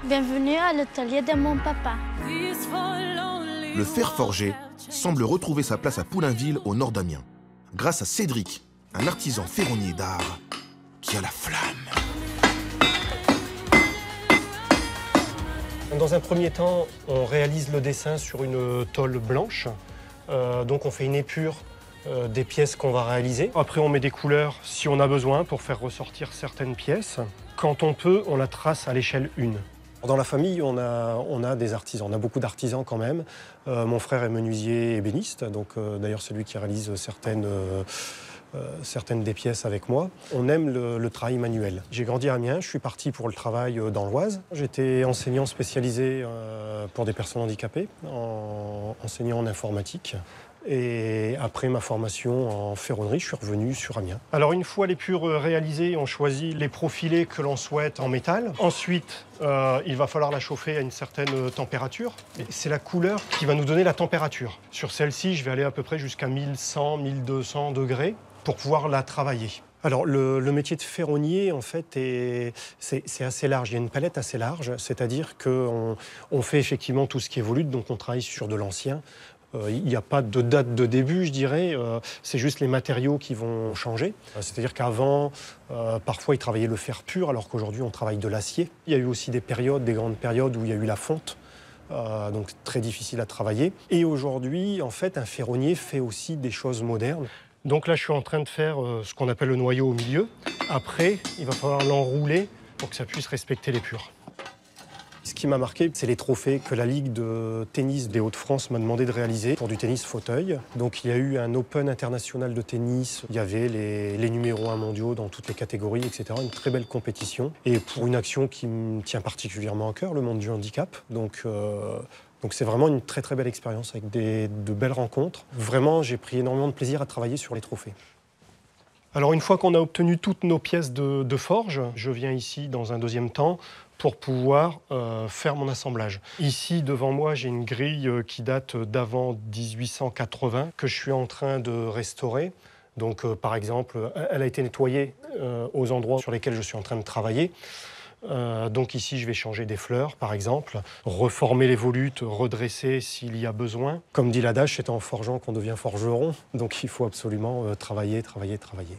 Bienvenue à l'atelier de mon papa. Le fer forgé semble retrouver sa place à Poulainville, au nord d'Amiens, grâce à Cédric, un artisan ferronnier d'art qui a la flamme. Dans un premier temps, on réalise le dessin sur une tôle blanche. Donc on fait une épure des pièces qu'on va réaliser. Après, on met des couleurs si on a besoin pour faire ressortir certaines pièces. Quand on peut, on la trace à l'échelle 1. Dans la famille, on a des artisans, on a beaucoup d'artisans quand même. Mon frère est menuisier ébéniste, donc d'ailleurs c'est lui qui réalise certaines des pièces avec moi. On aime le travail manuel. J'ai grandi à Amiens, je suis parti pour le travail dans l'Oise. J'étais enseignant spécialisé pour des personnes handicapées, enseignant en informatique. Et après ma formation en ferronnerie, je suis revenu sur Amiens. Alors une fois l'épure réalisée, on choisit les profilés que l'on souhaite en métal. Ensuite, il va falloir la chauffer à une certaine température. C'est la couleur qui va nous donner la température. Sur celle-ci, je vais aller à peu près jusqu'à 1100, 1200 degrés pour pouvoir la travailler. Alors le métier de ferronnier, en fait, c'est assez large. Il y a une palette assez large, c'est-à-dire qu'on fait effectivement tout ce qui est volute, donc on travaille sur de l'ancien. Il n'y a pas de date de début, je dirais. C'est juste les matériaux qui vont changer. C'est-à-dire qu'avant, parfois, ils travaillaient le fer pur, alors qu'aujourd'hui, on travaille de l'acier. Il y a eu aussi des grandes périodes où il y a eu la fonte. Donc très difficile à travailler. Et aujourd'hui, en fait, un ferronnier fait aussi des choses modernes. Donc là, je suis en train de faire ce qu'on appelle le noyau au milieu. Après, il va falloir l'enrouler pour que ça puisse respecter l'épure. Ce qui m'a marqué, c'est les trophées que la Ligue de tennis des Hauts-de-France m'a demandé de réaliser pour du tennis fauteuil. Donc il y a eu un Open international de tennis, il y avait les numéros 1 mondiaux dans toutes les catégories, etc. Une très belle compétition. Et pour une action qui me tient particulièrement à cœur, le monde du handicap. Donc c'est vraiment une très très belle expérience avec de belles rencontres. Vraiment, j'ai pris énormément de plaisir à travailler sur les trophées. Alors une fois qu'on a obtenu toutes nos pièces de forge, je viens ici dans un deuxième temps pour pouvoir faire mon assemblage. Ici, devant moi, j'ai une grille qui date d'avant 1880 que je suis en train de restaurer. Donc, par exemple, elle a été nettoyée aux endroits sur lesquels je suis en train de travailler. Donc ici, je vais changer des fleurs, par exemple, reformer les volutes, redresser s'il y a besoin. Comme dit l'adage, c'est en forgeant qu'on devient forgeron. Donc il faut absolument travailler, travailler, travailler.